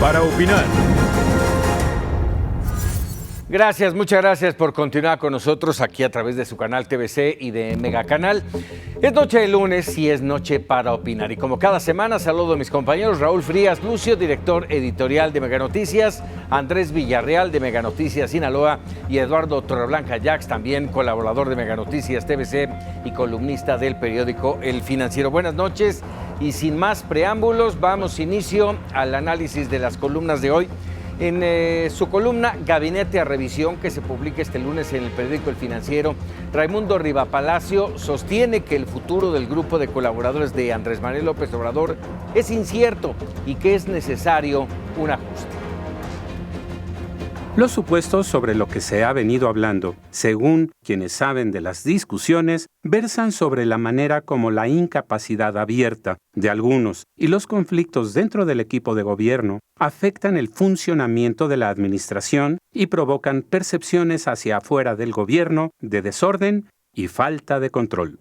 para opinar. Gracias, muchas gracias por continuar con nosotros aquí a través de su canal TVC y de Megacanal. Es noche de lunes y es noche para opinar. Y como cada semana saludo a mis compañeros Raúl Frías Lucio, director editorial de Mega Noticias, Andrés Villarreal de Mega Noticias Sinaloa y Eduardo Torreblanca Jax, también colaborador de Mega Noticias TVC y columnista del periódico El Financiero. Buenas noches y sin más preámbulos, vamos inicio al análisis de las columnas de hoy. En su columna Gabinete a Revisión, que se publica este lunes en el periódico El Financiero, Raimundo Rivapalacio sostiene que el futuro del grupo de colaboradores de Andrés Manuel López Obrador es incierto y que es necesario un ajuste. Los supuestos sobre lo que se ha venido hablando, según quienes saben de las discusiones, versan sobre la manera como la incapacidad abierta de algunos y los conflictos dentro del equipo de gobierno afectan el funcionamiento de la administración y provocan percepciones hacia afuera del gobierno de desorden y falta de control.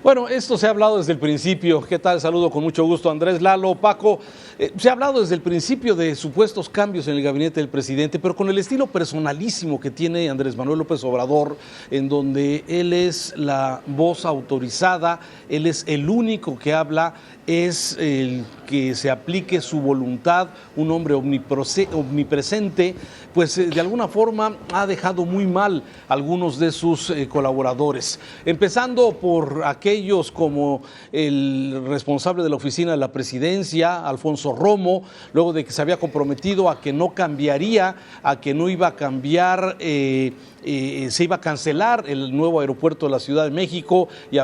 Bueno, esto se ha hablado desde el principio. ¿Qué tal? Saludo con mucho gusto, Andrés, Lalo, Paco. Se ha hablado desde el principio de supuestos cambios en el gabinete del presidente, pero con el estilo personalísimo que tiene Andrés Manuel López Obrador, en donde él es la voz autorizada, él es el único que habla, es el que se aplique su voluntad, un hombre omnipresente, pues de alguna forma ha dejado muy mal a algunos de sus colaboradores. Empezando por aquellos como el responsable de la oficina de la presidencia, Alfonso Romo, luego de que se había comprometido a que no cambiaría, a que no iba a cambiar, se iba a cancelar el nuevo aeropuerto de la Ciudad de México, y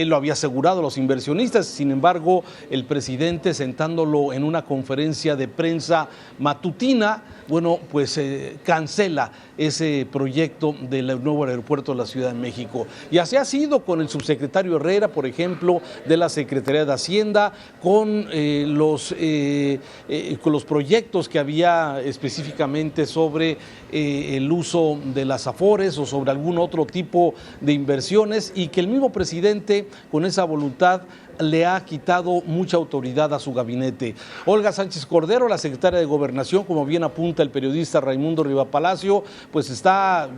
él lo había asegurado a los inversionistas. Sin embargo, el presidente, sentándolo en una conferencia de prensa matutina, bueno, pues cancela ese proyecto del nuevo aeropuerto de la Ciudad de México. Y así ha sido con el subsecretario Herrera, por ejemplo, de la Secretaría de Hacienda, con los proyectos que había específicamente sobre el uso de las afores o sobre algún otro tipo de inversiones, y que el mismo presidente, con esa voluntad, le ha quitado mucha autoridad a su gabinete. Olga Sánchez Cordero, la secretaria de Gobernación, como bien apunta el periodista Raimundo Rivapalacio, pues está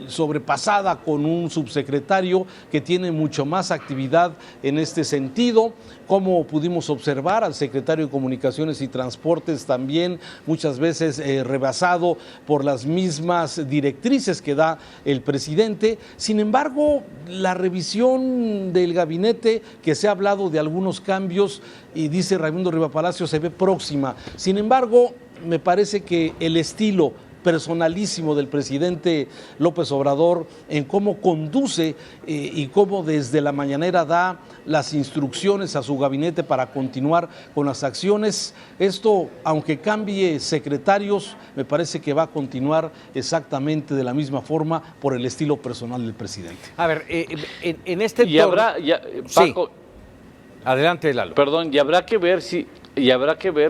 sobrepasada con un subsecretario que tiene mucho más actividad en este sentido. Como pudimos observar, al secretario de Comunicaciones y Transportes también muchas veces rebasado por las mismas directrices que da el presidente. Sin embargo, la revisión del gabinete, que se ha hablado de algunos cambios, y dice Raimundo Rivapalacio, se ve próxima. Sin embargo, me parece que el estilo personalísimo del presidente López Obrador en cómo conduce y cómo desde la mañanera da las instrucciones a su gabinete para continuar con las acciones. Esto, aunque cambie secretarios, me parece que va a continuar exactamente de la misma forma por el estilo personal del presidente. A ver, en este y habrá, Paco, sí. Adelante, Lalo. Perdón, y habrá que ver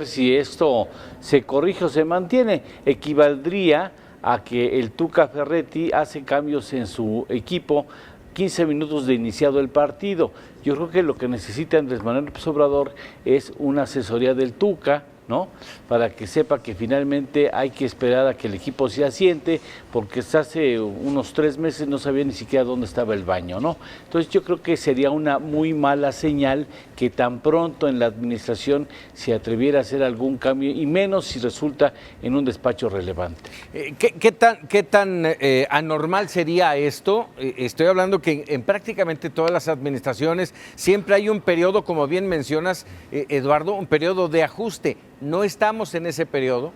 si esto se corrige o se mantiene. Equivaldría a que el Tuca Ferretti hace cambios en su equipo 15 minutos de iniciado el partido. Yo creo que lo que necesita Andrés Manuel López Obrador es una asesoría del Tuca, ¿no? Para que sepa que finalmente hay que esperar a que el equipo se asiente, porque hasta hace unos 3 meses no sabía ni siquiera dónde estaba el baño, ¿no? Entonces yo creo que sería una muy mala señal que tan pronto en la administración se atreviera a hacer algún cambio, y menos si resulta en un despacho relevante. ¿Qué tan anormal sería esto? Estoy hablando que en prácticamente todas las administraciones siempre hay un periodo, como bien mencionas, Eduardo, un periodo de ajuste. ¿No estamos en ese periodo?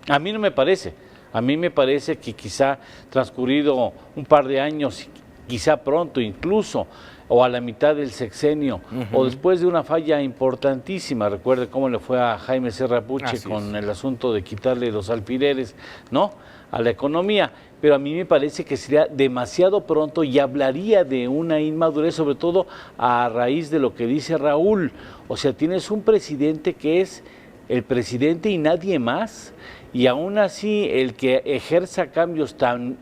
A mí no me parece. A mí me parece que quizá transcurrido un par de años, quizá pronto incluso, o a la mitad del sexenio, o después de una falla importantísima. Recuerde cómo le fue a Jaime Serra Puche con el asunto de quitarle los alfileres, ¿no?, a la economía. Pero a mí me parece que sería demasiado pronto y hablaría de una inmadurez, sobre todo a raíz de lo que dice Raúl. O sea, tienes un presidente que es el presidente y nadie más. Y aún así, el que ejerza cambios tan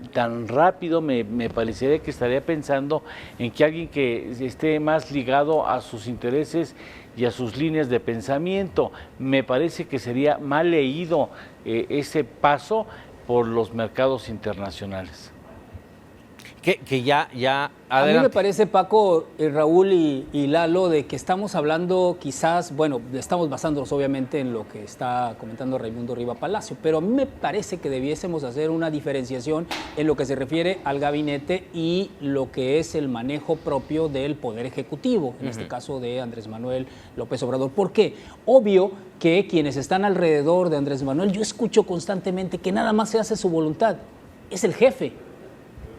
rápido, me parecería que estaría pensando en que alguien que esté más ligado a sus intereses y a sus líneas de pensamiento. Me parece que sería mal leído ese paso por los mercados internacionales. Que ya adelante. A mí me parece, Paco, Raúl y Lalo, de que estamos hablando quizás, bueno, estamos basándonos obviamente en lo que está comentando Raimundo Riva Palacio, pero a mí me parece que debiésemos hacer una diferenciación en lo que se refiere al gabinete y lo que es el manejo propio del Poder Ejecutivo, en este caso de Andrés Manuel López Obrador. ¿Por qué? Obvio que quienes están alrededor de Andrés Manuel, yo escucho constantemente que nada más se hace su voluntad, es el jefe.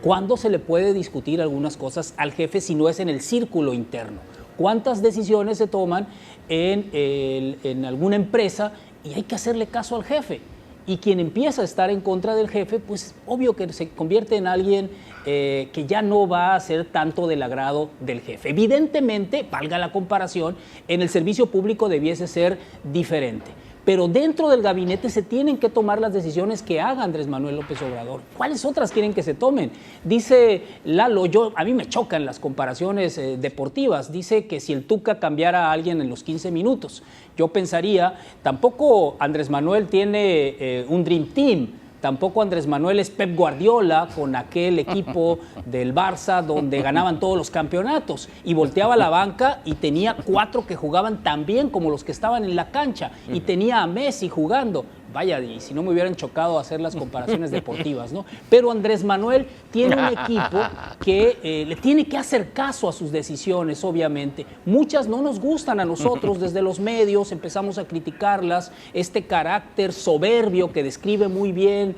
¿Cuándo se le puede discutir algunas cosas al jefe si no es en el círculo interno? ¿Cuántas decisiones se toman en alguna empresa y hay que hacerle caso al jefe? Y quien empieza a estar en contra del jefe, pues obvio que se convierte en alguien que ya no va a ser tanto del agrado del jefe. Evidentemente, valga la comparación, en el servicio público debiese ser diferente. Pero dentro del gabinete se tienen que tomar las decisiones que haga Andrés Manuel López Obrador. ¿Cuáles otras quieren que se tomen? Dice Lalo, a mí me chocan las comparaciones deportivas. Dice que si el Tuca cambiara a alguien en los 15 minutos. Yo pensaría, tampoco Andrés Manuel tiene un Dream Team. Tampoco Andrés Manuel es Pep Guardiola con aquel equipo del Barça donde ganaban todos los campeonatos y volteaba la banca y tenía 4 que jugaban tan bien como los que estaban en la cancha y tenía a Messi jugando. Vaya, y si no me hubieran chocado hacer las comparaciones deportivas, ¿no? Pero Andrés Manuel tiene un equipo que le tiene que hacer caso a sus decisiones, obviamente. Muchas no nos gustan a nosotros, desde los medios empezamos a criticarlas, este carácter soberbio que describe muy bien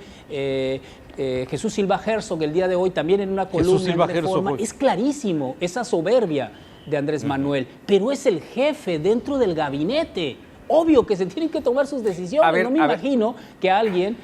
Jesús Silva Herzog el día de hoy, también en una columna en Reforma. Es clarísimo esa soberbia de Andrés Manuel, pero es el jefe dentro del gabinete. Obvio que se tienen que tomar sus decisiones. No me imagino que alguien,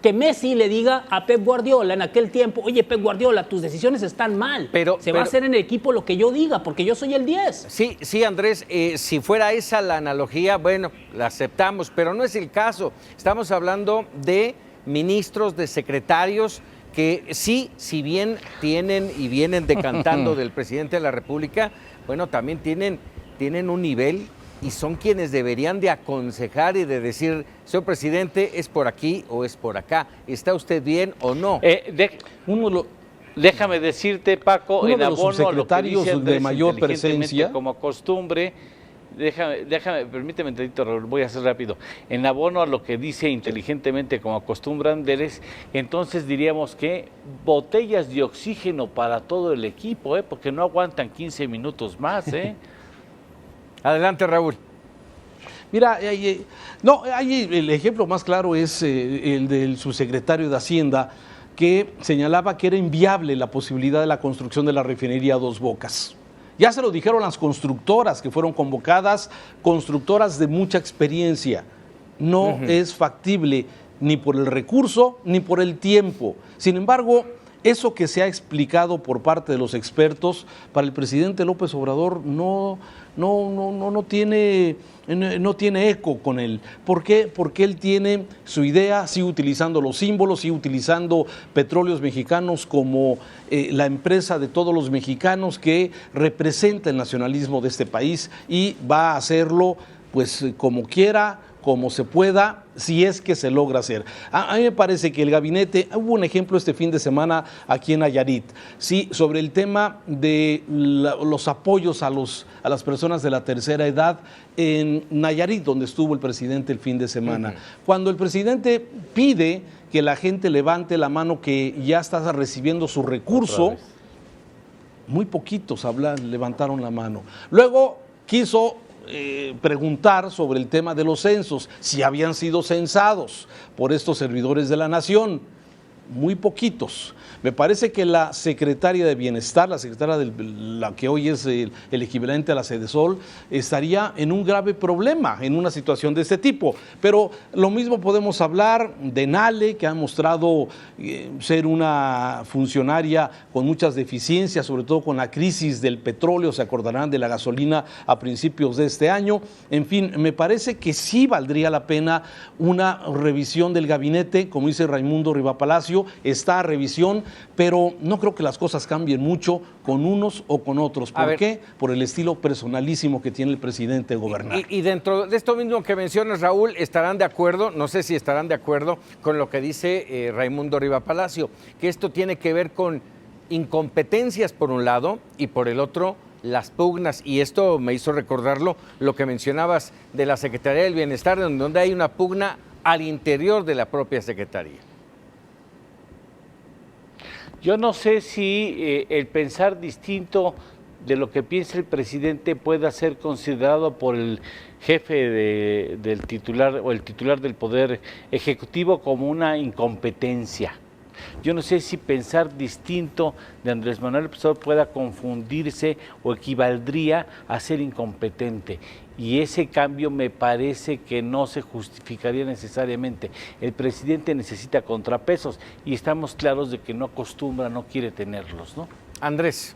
que Messi le diga a Pep Guardiola en aquel tiempo, oye, Pep Guardiola, tus decisiones están mal. Se va a hacer en el equipo lo que yo diga, porque yo soy el 10. Sí, Andrés, si fuera esa la analogía, bueno, la aceptamos, pero no es el caso. Estamos hablando de ministros, de secretarios, que sí, si bien tienen y vienen decantando del presidente de la República, bueno, también tienen un nivel y son quienes deberían de aconsejar y de decir, señor presidente, ¿es por aquí o es por acá? ¿Está usted bien o no? Déjame decirte, Paco, en abono a lo que dice Andrés, de mayor presencia, como costumbre, permíteme un tantito, Raúl, voy a hacer rápido. En abono a lo que dice inteligentemente, como acostumbra Andrés, entonces diríamos que botellas de oxígeno para todo el equipo, porque no aguantan 15 minutos más, Adelante, Raúl. Mira, el ejemplo más claro es el del subsecretario de Hacienda, que señalaba que era inviable la posibilidad de la construcción de la refinería Dos Bocas. Ya se lo dijeron las constructoras que fueron convocadas, constructoras de mucha experiencia. No es factible ni por el recurso ni por el tiempo. Sin embargo, eso que se ha explicado por parte de los expertos, para el presidente López Obrador no tiene eco con él. ¿Por qué? Porque él tiene su idea, sigue utilizando los símbolos, sigue utilizando Petróleos Mexicanos como la empresa de todos los mexicanos que representa el nacionalismo de este país y va a hacerlo pues como quiera, como se pueda, si es que se logra hacer. A mí me parece que el gabinete, hubo un ejemplo este fin de semana aquí en Nayarit, sí, sobre el tema de los apoyos a las personas de la tercera edad en Nayarit, donde estuvo el presidente el fin de semana. Cuando el presidente pide que la gente levante la mano que ya está recibiendo su recurso, muy poquitos levantaron la mano. Luego quiso preguntar sobre el tema de los censos, si habían sido censados por estos servidores de la nación. muy poquitos. Me parece que la secretaria de Bienestar, la secretaria la que hoy es el equivalente a la Sedesol, estaría en un grave problema en una situación de este tipo. Pero lo mismo podemos hablar de Nale, que ha mostrado ser una funcionaria con muchas deficiencias, sobre todo con la crisis del petróleo, se acordarán de la gasolina a principios de este año. En fin, me parece que sí valdría la pena una revisión del gabinete, como dice Raimundo Riva Palacio, está a revisión, pero no creo que las cosas cambien mucho con unos o con otros. ¿Por qué? Por el estilo personalísimo que tiene el presidente de gobernar. Y dentro de esto mismo que mencionas, Raúl, ¿estarán de acuerdo? No sé si estarán de acuerdo con lo que dice Raimundo Riva Palacio, que esto tiene que ver con incompetencias por un lado y por el otro las pugnas, y esto me hizo recordarlo lo que mencionabas de la Secretaría del Bienestar, donde hay una pugna al interior de la propia Secretaría. Yo no sé si el pensar distinto de lo que piensa el presidente pueda ser considerado por el jefe del titular o el titular del Poder Ejecutivo como una incompetencia. Yo no sé si pensar distinto de Andrés Manuel López Obrador pueda confundirse o equivaldría a ser incompetente. Y ese cambio me parece que no se justificaría necesariamente. El presidente necesita contrapesos y estamos claros de que no acostumbra, no quiere tenerlos, ¿no? Andrés.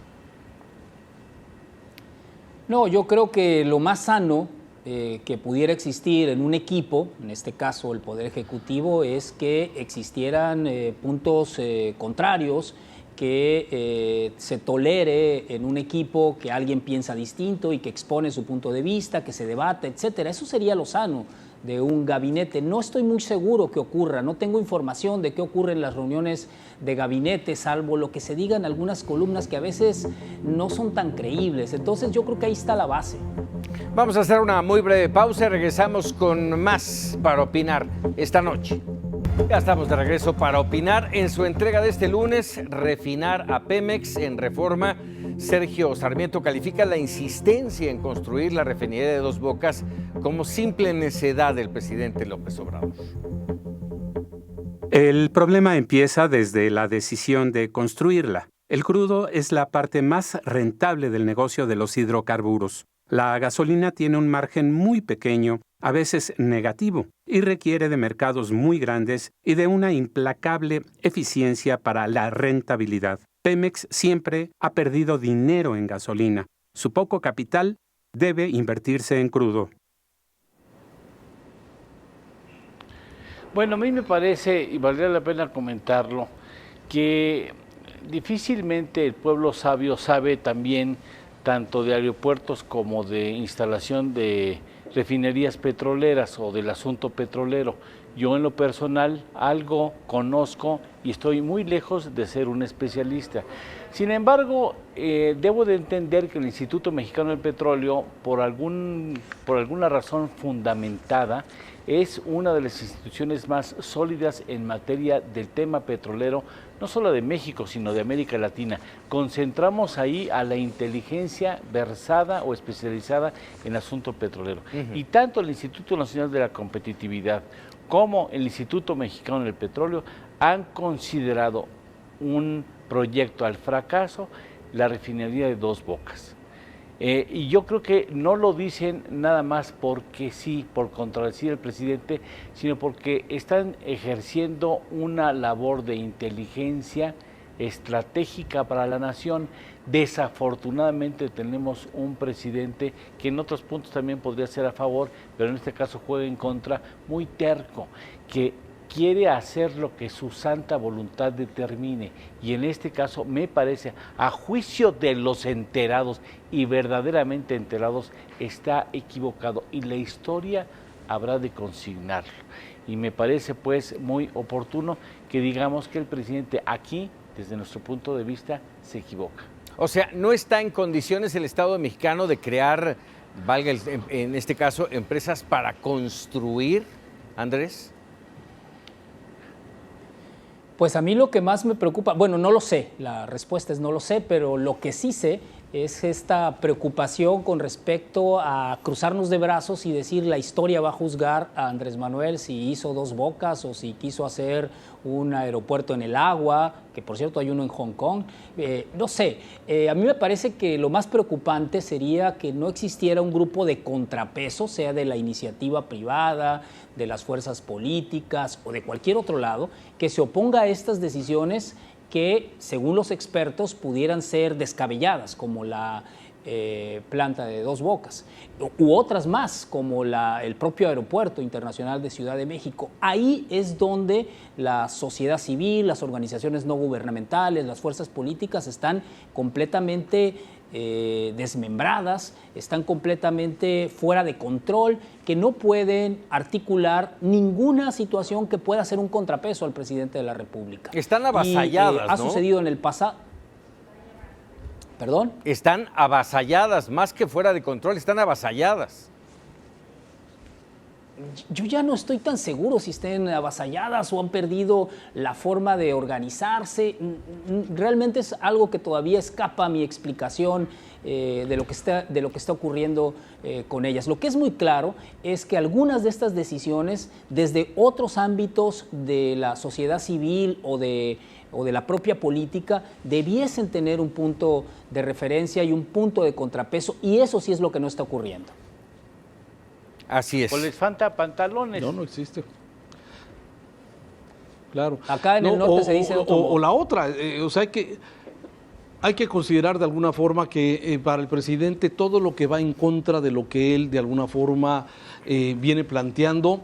No, yo creo que lo más sano que pudiera existir en un equipo, en este caso el Poder Ejecutivo, es que existieran puntos contrarios, que se tolere en un equipo que alguien piensa distinto y que expone su punto de vista, que se debate, etcétera. Eso sería lo sano de un gabinete. No estoy muy seguro que ocurra, no tengo información de qué ocurre en las reuniones de gabinete, salvo lo que se diga en algunas columnas que a veces no son tan creíbles. Entonces yo creo que ahí está la base. Vamos a hacer una muy breve pausa y regresamos con más para opinar esta noche. Ya estamos de regreso para opinar. En su entrega de este lunes, refinar a Pemex en Reforma, Sergio Sarmiento califica la insistencia en construir la refinería de Dos Bocas como simple necedad del presidente López Obrador. El problema empieza desde la decisión de construirla. El crudo es la parte más rentable del negocio de los hidrocarburos. La gasolina tiene un margen muy pequeño, a veces negativo, y requiere de mercados muy grandes y de una implacable eficiencia para la rentabilidad. Pemex siempre ha perdido dinero en gasolina. Su poco capital debe invertirse en crudo. Bueno, a mí me parece, y valdría la pena comentarlo, que difícilmente el pueblo sabio sabe también tanto de aeropuertos como de instalación de refinerías petroleras o del asunto petrolero. Yo en lo personal algo conozco y estoy muy lejos de ser un especialista. Sin embargo, debo de entender que el Instituto Mexicano del Petróleo, por alguna razón fundamentada, es una de las instituciones más sólidas en materia del tema petrolero, no solo de México, sino de América Latina. Concentramos ahí a la inteligencia versada o especializada en asunto petrolero. Y tanto el Instituto Nacional de la Competitividad como el Instituto Mexicano del Petróleo han considerado un proyecto al fracaso la refinería de Dos Bocas. Y yo creo que no lo dicen nada más porque sí, por contradecir al presidente, sino porque están ejerciendo una labor de inteligencia estratégica para la nación. Desafortunadamente tenemos un presidente que en otros puntos también podría ser a favor, pero en este caso juega en contra, muy terco, que quiere hacer lo que su santa voluntad determine, y en este caso me parece, a juicio de los enterados y verdaderamente enterados, está equivocado y la historia habrá de consignarlo. Y me parece pues muy oportuno que digamos que el presidente aquí, desde nuestro punto de vista, se equivoca. O sea, ¿no está en condiciones el Estado mexicano de crear, valga en este caso, empresas para construir, Andrés? Pues a mí lo que más me preocupa, bueno, no lo sé, la respuesta es no lo sé, pero lo que sí sé es esta preocupación con respecto a cruzarnos de brazos y decir la historia va a juzgar a Andrés Manuel si hizo Dos Bocas o si quiso hacer un aeropuerto en el agua, que por cierto hay uno en Hong Kong. No sé, a mí me parece que lo más preocupante sería que no existiera un grupo de contrapeso, sea de la iniciativa privada, de las fuerzas políticas o de cualquier otro lado, que se oponga a estas decisiones que, según los expertos, pudieran ser descabelladas, como la planta de Dos Bocas, u otras más, como el propio Aeropuerto Internacional de Ciudad de México. Ahí es donde la sociedad civil, las organizaciones no gubernamentales, las fuerzas políticas están completamente desmembradas, están completamente fuera de control, que no pueden articular ninguna situación que pueda ser un contrapeso al presidente de la República. Están avasalladas, ¿no? Ha ¿no? sucedido en el pasado. ¿Perdón? Están avasalladas, más que fuera de control, están avasalladas. Yo ya no estoy tan seguro si estén avasalladas o han perdido la forma de organizarse. Realmente es algo que todavía escapa a mi explicación de lo que está ocurriendo con ellas. Lo que es muy claro es que algunas de estas decisiones, desde otros ámbitos de la sociedad civil o de la propia política, debiesen tener un punto de referencia y un punto de contrapeso, y eso sí es lo que no está ocurriendo. Así es. Pues les falta pantalones. No existe. Claro. Acá en el norte se dice otro modo. O la otra, o sea, hay que considerar de alguna forma que para el presidente todo lo que va en contra de lo que él de alguna forma viene planteando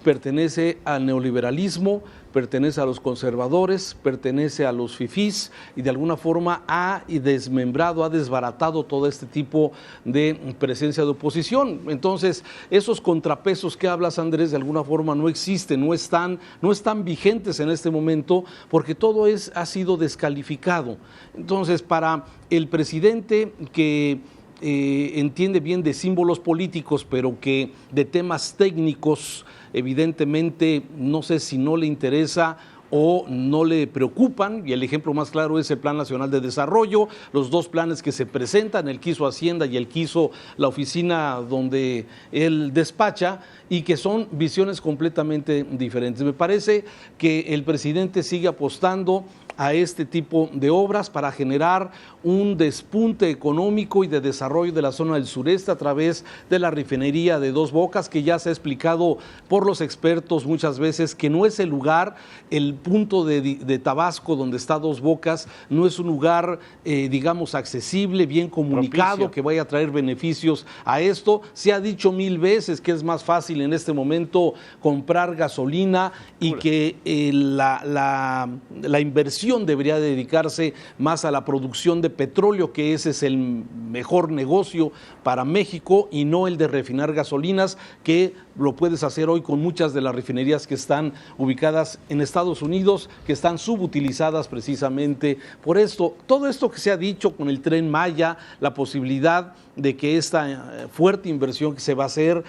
pertenece al neoliberalismo, pertenece a los conservadores, pertenece a los fifís, y de alguna forma ha desmembrado, ha desbaratado todo este tipo de presencia de oposición. Entonces, esos contrapesos que hablas, Andrés, de alguna forma no existen, no están vigentes en este momento, porque todo ha sido descalificado. Entonces, para el presidente que entiende bien de símbolos políticos, pero que de temas técnicos evidentemente no sé si no le interesa o no le preocupan, y el ejemplo más claro es el Plan Nacional de Desarrollo, los dos planes que se presentan, el que hizo Hacienda y el que hizo la oficina donde él despacha, y que son visiones completamente diferentes. Me parece que el presidente sigue apostando a este tipo de obras para generar un despunte económico y de desarrollo de la zona del sureste a través de la refinería de Dos Bocas, que ya se ha explicado por los expertos muchas veces que no es el lugar, el punto de Tabasco donde está Dos Bocas, no es un lugar, digamos, accesible, bien comunicado, propicio, que vaya a traer beneficios a esto. Se ha dicho 1000 veces que es más fácil en este momento comprar gasolina y que la inversión debería dedicarse más a la producción de petróleo, que ese es el mejor negocio para México, y no el de refinar gasolinas, que lo puedes hacer hoy con muchas de las refinerías que están ubicadas en Estados Unidos, que están subutilizadas precisamente por esto. Todo esto que se ha dicho con el Tren Maya, la posibilidad de que esta fuerte inversión que se va a hacer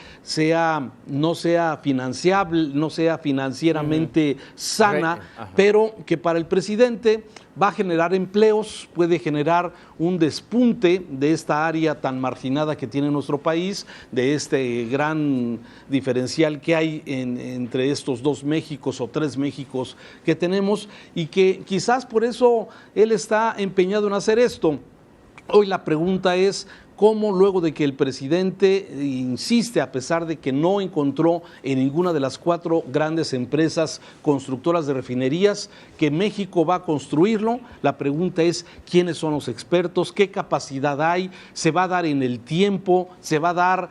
no sea financiable, no sea financieramente sana, pero que para el presidente va a generar empleos, puede generar un despunte de esta área tan marginada que tiene nuestro país, de este gran diferencial que hay entre estos dos Méxicos o tres Méxicos que tenemos, y que quizás por eso él está empeñado en hacer esto. Hoy la pregunta es: ¿cómo, luego de que el presidente insiste, a pesar de que no encontró en ninguna de las 4 grandes empresas constructoras de refinerías, que México va a construirlo? La pregunta es: ¿quiénes son los expertos? ¿Qué capacidad hay? ¿Se va a dar en el tiempo? ¿Se va a dar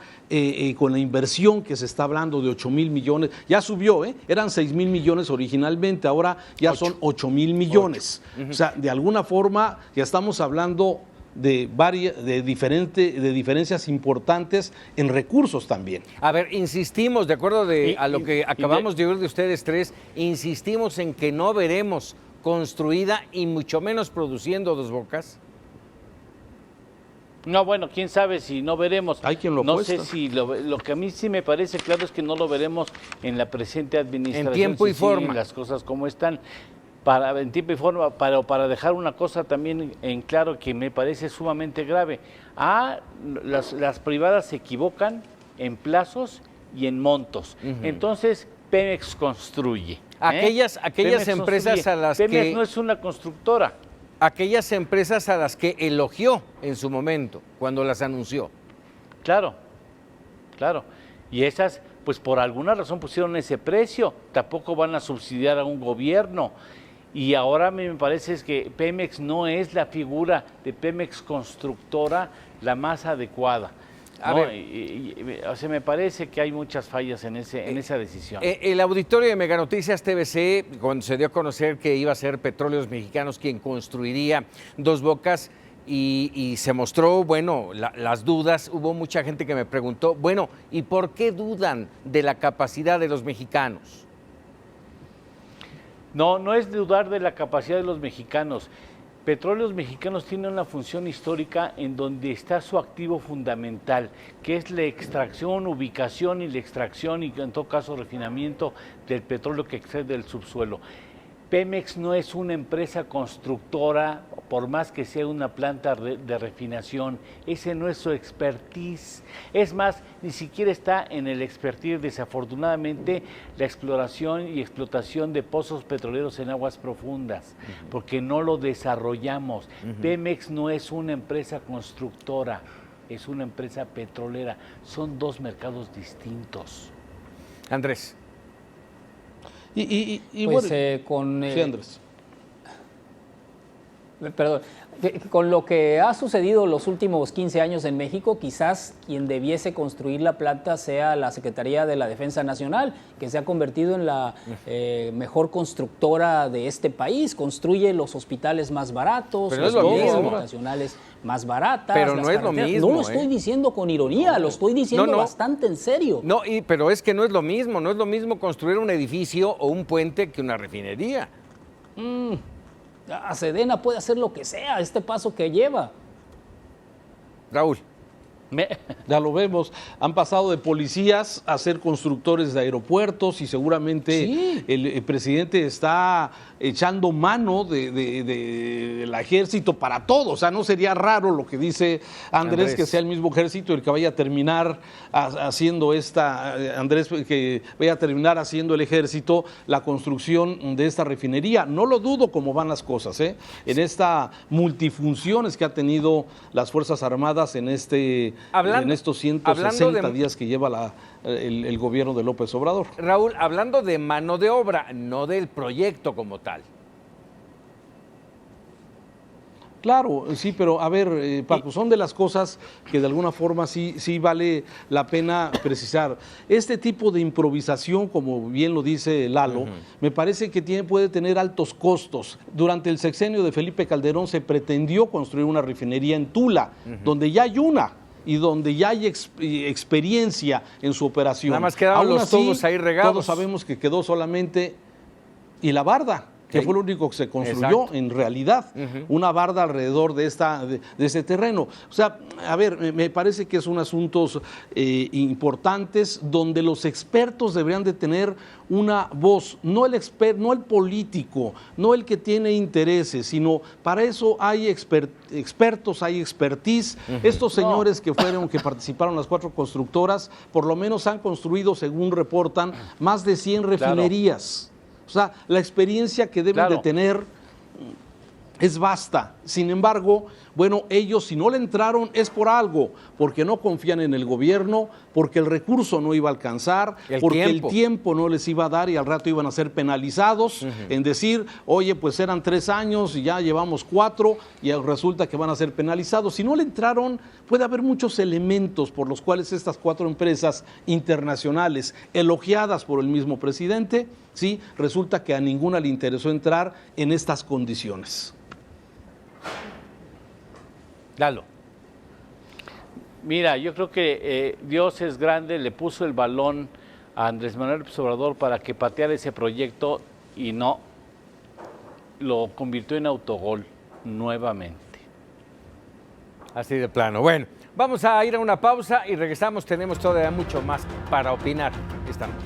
con la inversión que se está hablando de 8,000 millones? Ya subió, eran 6,000 millones originalmente, ahora ya son 8,000 millones. O sea, de alguna forma ya estamos hablando de diferencias importantes en recursos también. A ver, insistimos, de acuerdo a lo que acabamos de oír de ustedes tres, insistimos en que no veremos construida y mucho menos produciendo Dos Bocas. No, bueno, quién sabe si no veremos. Hay quien lo no apuesta. sé si lo que a mí sí me parece claro es que no lo veremos en la presente administración. En tiempo y forma. Las cosas como están. en tiempo y forma, para dejar una cosa también en claro que me parece sumamente grave. Las privadas se equivocan en plazos y en montos. Entonces, Pemex construye. Aquellas Pemex empresas construye. a las Pemex que... no es una constructora. Aquellas empresas a las que elogió en su momento, cuando las anunció. Claro. Y esas, pues por alguna razón pusieron ese precio. Tampoco van a subsidiar a un gobierno. Y ahora me parece que Pemex no es la figura de Pemex constructora la más adecuada. A ¿no? ver. O sea, me parece que hay muchas fallas en esa decisión. El auditorio de Mega Noticias TVC, cuando se dio a conocer que iba a ser Petróleos Mexicanos quien construiría Dos Bocas y se mostró, bueno, las dudas, hubo mucha gente que me preguntó, bueno, ¿y por qué dudan de la capacidad de los mexicanos? No es dudar de la capacidad de los mexicanos. Petróleos Mexicanos tiene una función histórica en donde está su activo fundamental, que es la extracción, ubicación y la extracción y en todo caso refinamiento del petróleo que extrae del subsuelo. Pemex no es una empresa constructora, por más que sea una planta de refinación, ese no es su expertise. Es más, ni siquiera está en el expertise, desafortunadamente, la exploración y explotación de pozos petroleros en aguas profundas, porque no lo desarrollamos. Pemex no es una empresa constructora, es una empresa petrolera. Son dos mercados distintos. Andrés. Y Pues, bueno, sí, Andrés. Perdón, con lo que ha sucedido los últimos 15 años en México, quizás quien debiese construir la planta sea la Secretaría de la Defensa Nacional, que se ha convertido en la mejor constructora de este país. Construye los hospitales más baratos, Pero no es las lo vías mismo. nacionales más baratas. Pero las no es lo carreteras. mismo, No lo estoy diciendo con ironía, lo estoy diciendo bastante en serio. No, pero es que no es lo mismo construir un edificio o un puente que una refinería. A Sedena puede hacer lo que sea, este paso que lleva. Raúl. Ya lo vemos, han pasado de policías a ser constructores de aeropuertos y seguramente Sí. el presidente está echando mano del ejército para todo. O sea, no sería raro lo que dice Andrés, que sea el mismo ejército el que vaya a terminar haciendo Andrés, que vaya a terminar haciendo el ejército la construcción de esta refinería. No lo dudo cómo van las cosas, en estas multifunciones que ha tenido las Fuerzas Armadas en estos 160 días que lleva el gobierno de López Obrador. Raúl, hablando de mano de obra, no del proyecto como tal. Claro, sí, pero a ver, Paco, son de las cosas que de alguna forma sí vale la pena precisar. Este tipo de improvisación, como bien lo dice Lalo, me parece que puede tener altos costos. Durante el sexenio de Felipe Calderón se pretendió construir una refinería en Tula, donde ya hay una y donde ya hay experiencia en su operación. Nada más quedaron los tubos ahí regados. Todos sabemos que quedó solamente y la barda, que fue lo único que se construyó. Exacto. En realidad, una barda alrededor de ese terreno. O sea, a ver, me parece que son asuntos importantes donde los expertos deberían de tener una voz, no el político, no el que tiene intereses, sino para eso hay expertos, hay expertise. Estos señores que participaron las 4 constructoras, por lo menos han construido, según reportan, más de 100 refinerías. O sea, la experiencia que deben de tener es vasta. Sin embargo, bueno, ellos si no le entraron es por algo, porque no confían en el gobierno, porque el recurso no iba a alcanzar, porque el tiempo no les iba a dar y al rato iban a ser penalizados en decir, oye, pues eran 3 años y ya llevamos 4 y resulta que van a ser penalizados. Si no le entraron, puede haber muchos elementos por los cuales estas 4 empresas internacionales, elogiadas por el mismo presidente, ¿sí? Resulta que a ninguna le interesó entrar en estas condiciones. Lalo. Mira, yo creo que Dios es grande, le puso el balón a Andrés Manuel López Obrador para que pateara ese proyecto y no, lo convirtió en autogol nuevamente. Así de plano. Bueno, vamos a ir a una pausa y regresamos. Tenemos todavía mucho más para opinar esta noche.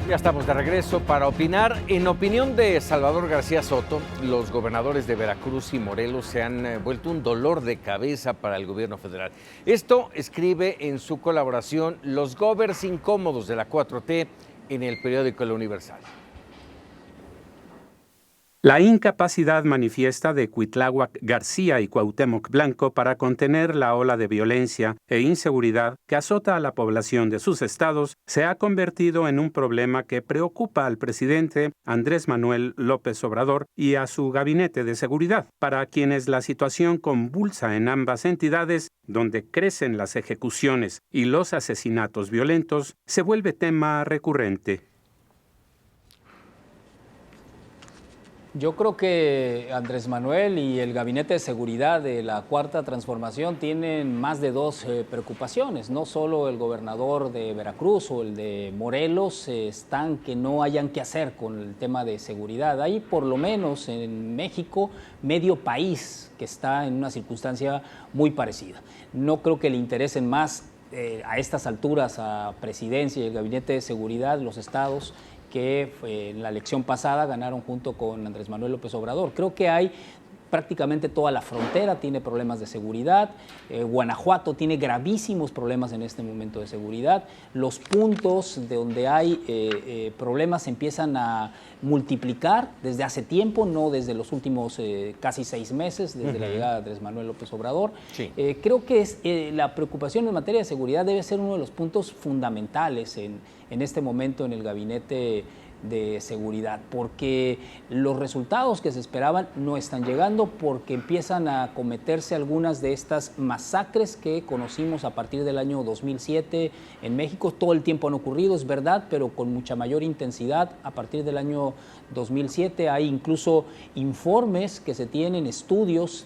Ya estamos de regreso para opinar. En opinión de Salvador García Soto, los gobernadores de Veracruz y Morelos se han vuelto un dolor de cabeza para el gobierno federal. Esto escribe en su colaboración Los Govers Incómodos de la 4T en el periódico El Universal. La incapacidad manifiesta de Cuitláhuac García y Cuauhtémoc Blanco para contener la ola de violencia e inseguridad que azota a la población de sus estados se ha convertido en un problema que preocupa al presidente Andrés Manuel López Obrador y a su gabinete de seguridad, para quienes la situación convulsa en ambas entidades, donde crecen las ejecuciones y los asesinatos violentos, se vuelve tema recurrente. Yo creo que Andrés Manuel y el Gabinete de Seguridad de la Cuarta Transformación tienen más de dos preocupaciones. No solo el gobernador de Veracruz o el de Morelos están que no hayan qué hacer con el tema de seguridad. Hay por lo menos en México medio país que está en una circunstancia muy parecida. No creo que le interesen más a estas alturas a Presidencia y el Gabinete de Seguridad los estados que en la elección pasada ganaron junto con Andrés Manuel López Obrador. Creo que hay prácticamente toda la frontera tiene problemas de seguridad, Guanajuato tiene gravísimos problemas en este momento de seguridad, los puntos de donde hay problemas se empiezan a multiplicar desde hace tiempo, no desde los últimos casi 6 meses, desde la llegada de Andrés Manuel López Obrador. Sí. Creo que la preocupación en materia de seguridad debe ser uno de los puntos fundamentales en este momento en el gabinete de seguridad, porque los resultados que se esperaban no están llegando, porque empiezan a cometerse algunas de estas masacres que conocimos a partir del año 2007 en México. Todo el tiempo han ocurrido, es verdad, pero con mucha mayor intensidad a partir del año 2007. Hay incluso informes que se tienen, estudios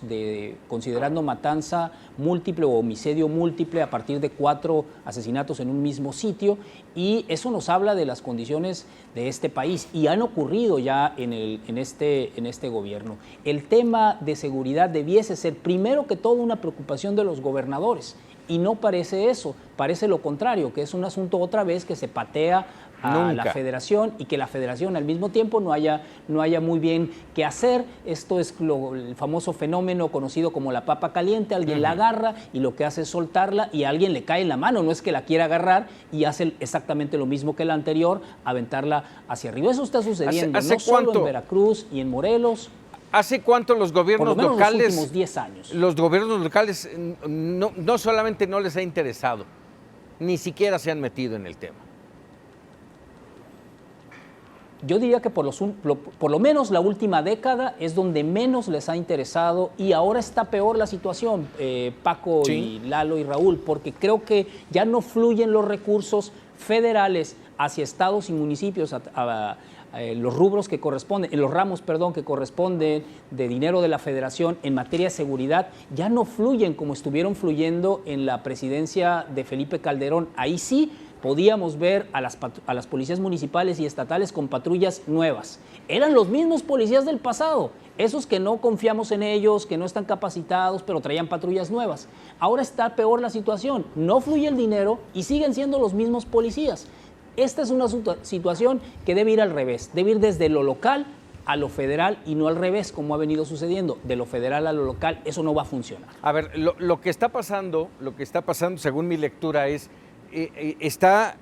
considerando matanza múltiple o homicidio múltiple a partir de 4 asesinatos en un mismo sitio, y eso nos habla de las condiciones de este país y han ocurrido ya en este gobierno. El tema de seguridad debiese ser primero que todo una preocupación de los gobernadores, y no parece eso, parece lo contrario, que es un asunto otra vez que se patea a la federación y que la federación al mismo tiempo no haya muy bien qué hacer. Esto es el famoso fenómeno conocido como la papa caliente. Alguien la agarra y lo que hace es soltarla y a alguien le cae en la mano, no es que la quiera agarrar y hace exactamente lo mismo que la anterior, aventarla hacia arriba. Eso está sucediendo no solo en Veracruz y en Morelos. ¿Hace cuánto los gobiernos locales, los últimos 10 años, los gobiernos locales no solamente no les ha interesado, ni siquiera se han metido en el tema? Yo diría que por lo menos la última década es donde menos les ha interesado, y ahora está peor la situación, Paco, sí, y Lalo y Raúl, porque creo que ya no fluyen los recursos federales hacia estados y municipios, los rubros que corresponden, los ramos, que corresponden de dinero de la federación en materia de seguridad, ya no fluyen como estuvieron fluyendo en la presidencia de Felipe Calderón. Ahí sí podíamos ver a las policías municipales y estatales con patrullas nuevas. Eran los mismos policías del pasado, esos que no confiamos en ellos, que no están capacitados, pero traían patrullas nuevas. Ahora está peor la situación, no fluye el dinero y siguen siendo los mismos policías. Esta es una situación que debe ir al revés, debe ir desde lo local a lo federal y no al revés, como ha venido sucediendo, de lo federal a lo local. Eso no va a funcionar. A ver, lo que está pasando, según mi lectura, es está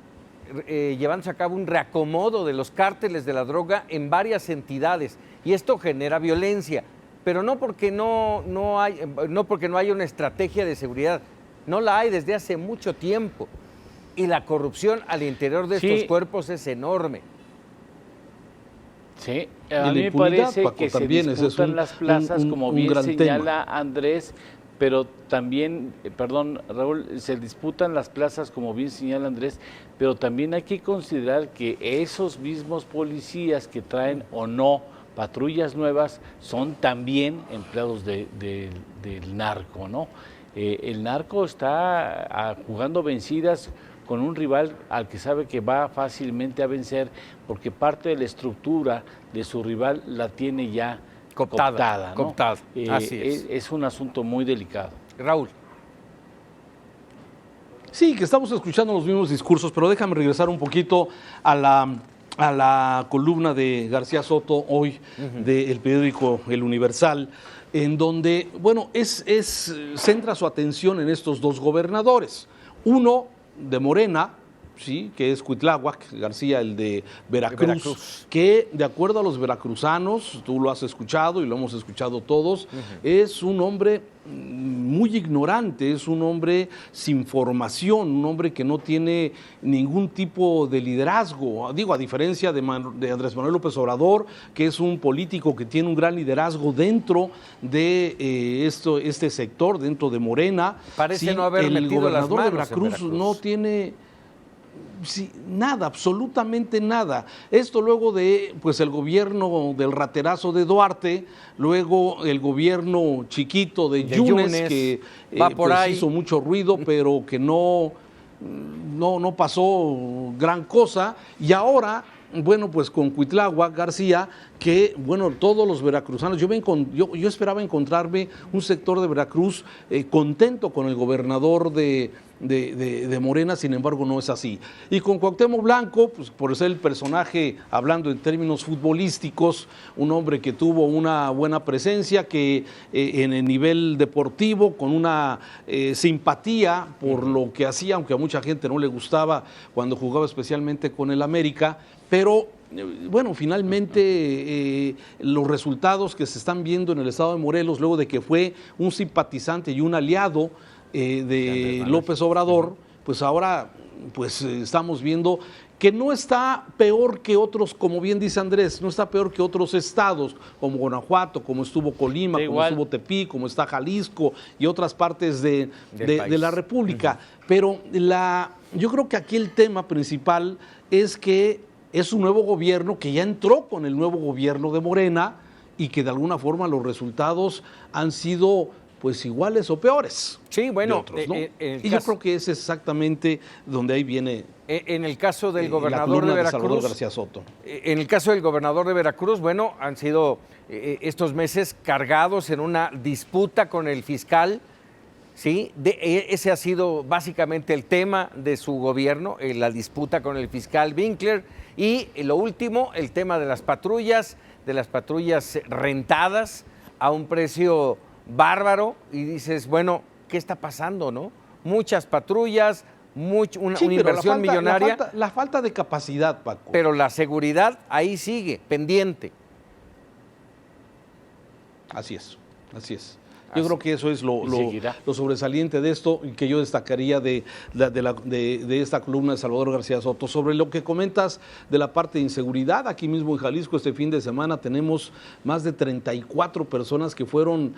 llevándose a cabo un reacomodo de los cárteles de la droga en varias entidades, y esto genera violencia, pero no porque no haya una estrategia de seguridad, no la hay desde hace mucho tiempo, y la corrupción al interior de estos cuerpos es enorme. Sí, a mí me parece, Paco, que se disputan las plazas, como bien señala Andrés, pero también, Raúl, se disputan las plazas, como bien señala Andrés, pero también hay que considerar que esos mismos policías que traen o no patrullas nuevas son también empleados del narco, ¿no? El narco está jugando vencidas con un rival al que sabe que va fácilmente a vencer, porque parte de la estructura de su rival la tiene ya cooptada, ¿no? Así es. Es un asunto muy delicado. Raúl. Sí, que estamos escuchando los mismos discursos, pero déjame regresar un poquito a a la columna de García Soto hoy del periódico El Universal, en donde, bueno, centra su atención en estos dos gobernadores. Uno de Morena, sí, que es Cuitláhuac García, el de Veracruz, que de acuerdo a los veracruzanos, tú lo has escuchado y lo hemos escuchado todos, es un hombre muy ignorante, es un hombre sin formación, un hombre que no tiene ningún tipo de liderazgo. Digo, a diferencia de Andrés Manuel López Obrador, que es un político que tiene un gran liderazgo dentro de este sector, dentro de Morena. Parece no haber metido las manos el gobernador de Veracruz no tiene... Sí, nada, absolutamente nada. Esto luego de pues el gobierno del raterazo de Duarte, luego el gobierno chiquito de Yunes, que va por pues ahí. hizo mucho ruido, pero que no pasó gran cosa, y ahora, bueno, pues con Cuitláhuac García, que, bueno, todos los veracruzanos, yo esperaba encontrarme un sector de Veracruz contento con el gobernador de Morena, sin embargo no es así. Y con Cuauhtémoc Blanco, pues por ser el personaje, hablando en términos futbolísticos, un hombre que tuvo una buena presencia, que en el nivel deportivo, con una simpatía por lo que hacía, aunque a mucha gente no le gustaba cuando jugaba especialmente con el América, pero bueno, finalmente los resultados que se están viendo en el estado de Morelos, luego de que fue un simpatizante y un aliado de López Obrador, pues ahora pues estamos viendo que no está peor que otros, como bien dice Andrés, no está peor que otros estados, como Guanajuato, como estuvo Colima, como estuvo Tepic, como está Jalisco y otras partes de la República. Pero yo creo que aquí el tema principal es que es un nuevo gobierno que ya entró con el nuevo gobierno de Morena y que de alguna forma los resultados han sido pues iguales o peores. Sí, bueno, otros, ¿no? Y yo creo que es exactamente donde ahí viene. En el caso del gobernador de Veracruz, García Soto. En el caso del gobernador de Veracruz, bueno, han sido estos meses cargados en una disputa con el fiscal. Sí, ese ha sido básicamente el tema de su gobierno, la disputa con el fiscal Winkler, y lo último, el tema de las patrullas rentadas a un precio bárbaro, y dices, bueno, ¿qué está pasando, no? Muchas patrullas, una inversión millonaria. La falta de capacidad, Paco. Pero la seguridad ahí sigue, pendiente. Así es. Yo creo que eso es lo sobresaliente de esto y que yo destacaría de esta columna de Salvador García Soto. Sobre lo que comentas de la parte de inseguridad, aquí mismo en Jalisco este fin de semana tenemos más de 34 personas que fueron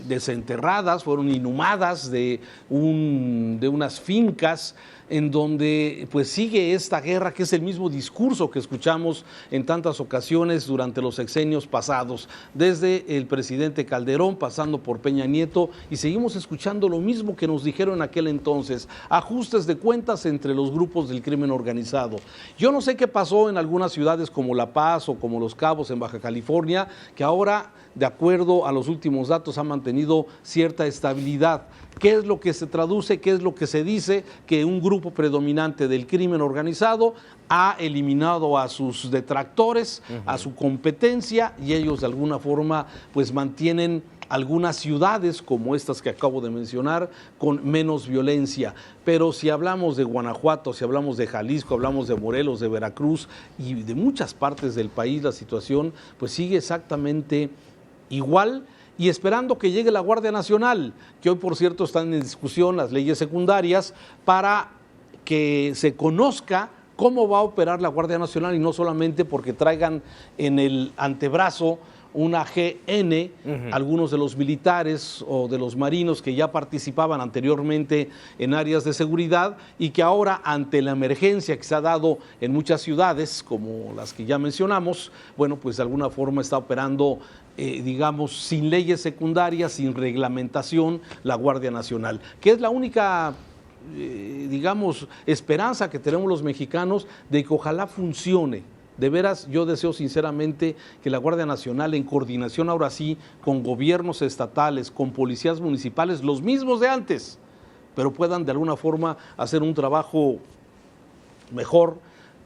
desenterradas, fueron inhumadas de unas fincas, en donde pues sigue esta guerra, que es el mismo discurso que escuchamos en tantas ocasiones durante los sexenios pasados, desde el presidente Calderón, pasando por Peña Nieto, y seguimos escuchando lo mismo que nos dijeron en aquel entonces: ajustes de cuentas entre los grupos del crimen organizado. Yo no sé qué pasó en algunas ciudades como La Paz o como Los Cabos en Baja California, que ahora, de acuerdo a los últimos datos, han mantenido cierta estabilidad. ¿Qué es lo que se traduce? ¿Qué es lo que se dice? Que un grupo predominante del crimen organizado ha eliminado a sus detractores, a su competencia, y ellos de alguna forma pues mantienen algunas ciudades como estas que acabo de mencionar con menos violencia. Pero si hablamos de Guanajuato, si hablamos de Jalisco, hablamos de Morelos, de Veracruz y de muchas partes del país, la situación pues sigue exactamente igual, y esperando que llegue la Guardia Nacional, que hoy por cierto están en discusión las leyes secundarias para que se conozca cómo va a operar la Guardia Nacional, y no solamente porque traigan en el antebrazo una GN, algunos de los militares o de los marinos que ya participaban anteriormente en áreas de seguridad y que ahora, ante la emergencia que se ha dado en muchas ciudades, como las que ya mencionamos, bueno, pues de alguna forma está operando digamos, sin leyes secundarias, sin reglamentación, la Guardia Nacional, que es la única, digamos, esperanza que tenemos los mexicanos de que ojalá funcione. De veras, yo deseo sinceramente que la Guardia Nacional, en coordinación ahora sí con gobiernos estatales, con policías municipales, los mismos de antes, pero puedan de alguna forma hacer un trabajo mejor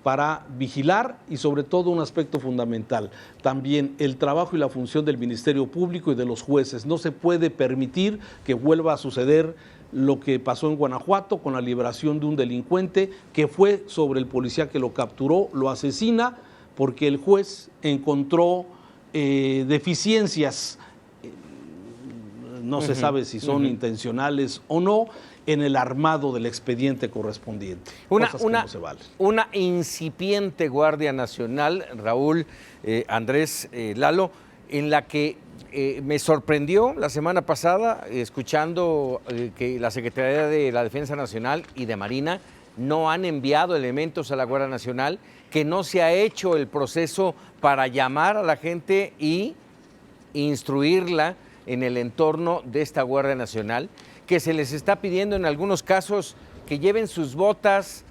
para vigilar y sobre todo un aspecto fundamental, también el trabajo y la función del Ministerio Público y de los jueces. No se puede permitir que vuelva a suceder lo que pasó en Guanajuato con la liberación de un delincuente que fue sobre el policía que lo capturó, lo asesina, porque el juez encontró deficiencias, no se sabe si son intencionales o no, en el armado del expediente correspondiente. Cosas que no se valen. Una incipiente Guardia Nacional, Raúl, Andrés, Lalo, en la que me sorprendió la semana pasada escuchando que la Secretaría de la Defensa Nacional y de Marina no han enviado elementos a la Guardia Nacional, que no se ha hecho el proceso para llamar a la gente y instruirla en el entorno de esta Guardia Nacional, que se les está pidiendo en algunos casos que lleven sus botas,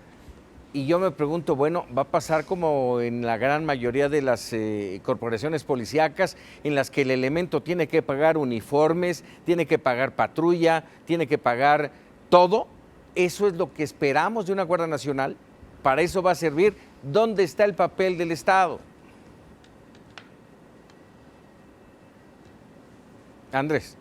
y yo me pregunto, bueno, va a pasar como en la gran mayoría de las corporaciones policíacas, en las que el elemento tiene que pagar uniformes, tiene que pagar patrulla, tiene que pagar todo. ¿Eso es lo que esperamos de una Guardia Nacional? ¿Para eso va a servir? ¿Dónde está el papel del Estado? Andrés.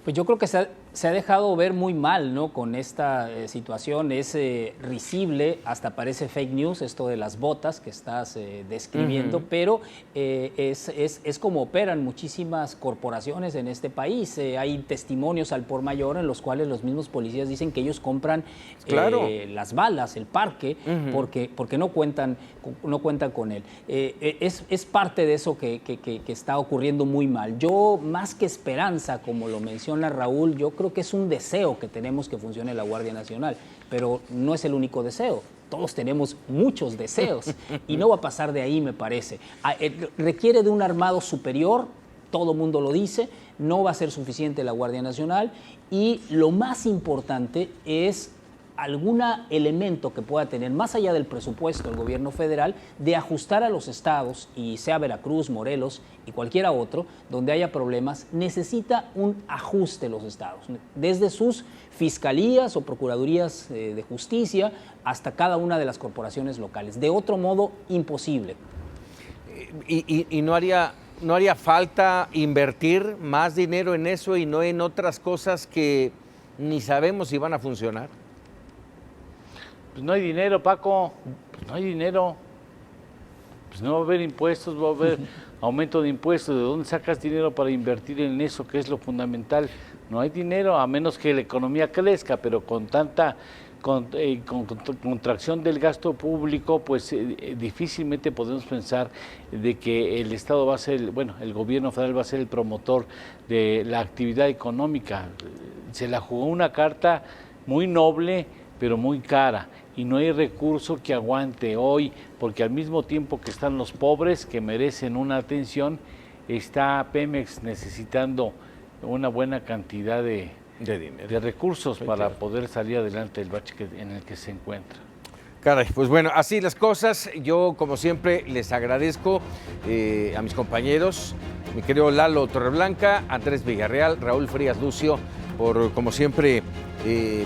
Pues yo creo que se ha dejado ver muy mal, ¿no? Con esta situación. Es risible, hasta parece fake news esto de las botas que estás describiendo, pero es como operan muchísimas corporaciones en este país. Hay testimonios al por mayor en los cuales los mismos policías dicen que ellos compran las balas, el parque, porque no cuentan con él. Es parte de eso que está ocurriendo muy mal. Yo, más que esperanza, como lo menciona Raúl, yo creo que es un deseo que tenemos que funcione la Guardia Nacional, pero no es el único deseo. Todos tenemos muchos deseos y no va a pasar de ahí, me parece. Requiere de un armado superior, todo mundo lo dice, no va a ser suficiente la Guardia Nacional, y lo más importante es algún elemento que pueda tener, más allá del presupuesto del gobierno federal, de ajustar a los estados, y sea Veracruz, Morelos y cualquiera otro, donde haya problemas, necesita un ajuste los estados, desde sus fiscalías o procuradurías de justicia hasta cada una de las corporaciones locales. De otro modo, imposible. ¿Y no haría falta invertir más dinero en eso y no en otras cosas que ni sabemos si van a funcionar? Pues no hay dinero, Paco, pues no hay dinero. Pues no va a haber impuestos, va a haber aumento de impuestos. ¿De dónde sacas dinero para invertir en eso, que es lo fundamental? No hay dinero, a menos que la economía crezca, pero con tanta contracción del gasto público, pues difícilmente podemos pensar de que el Estado va a ser, el gobierno federal va a ser el promotor de la actividad económica. Se la jugó una carta muy noble, pero muy cara, y no hay recurso que aguante hoy, porque al mismo tiempo que están los pobres que merecen una atención, está Pemex necesitando una buena cantidad de recursos para poder salir adelante del bache en el que se encuentra. Caray, pues bueno, así las cosas. Yo, como siempre, les agradezco a mis compañeros, mi querido Lalo Torreblanca, Andrés Villarreal, Raúl Frías Lucio, por, como siempre,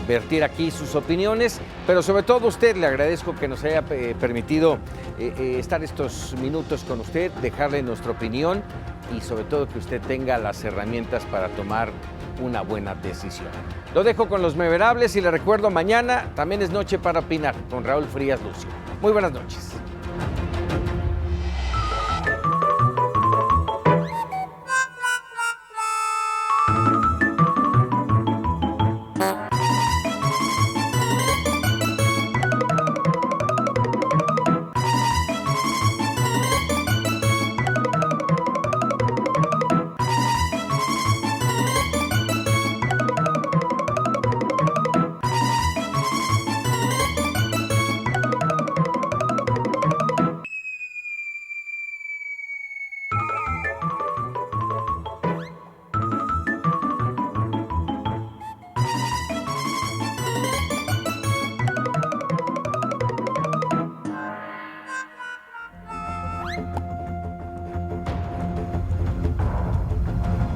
vertir aquí sus opiniones, pero sobre todo a usted le agradezco que nos haya permitido estar estos minutos con usted, dejarle nuestra opinión y sobre todo que usted tenga las herramientas para tomar una buena decisión. Lo dejo con los Meverables y le recuerdo, mañana también es Noche para Opinar con Raúl Frías Lucio. Muy buenas noches.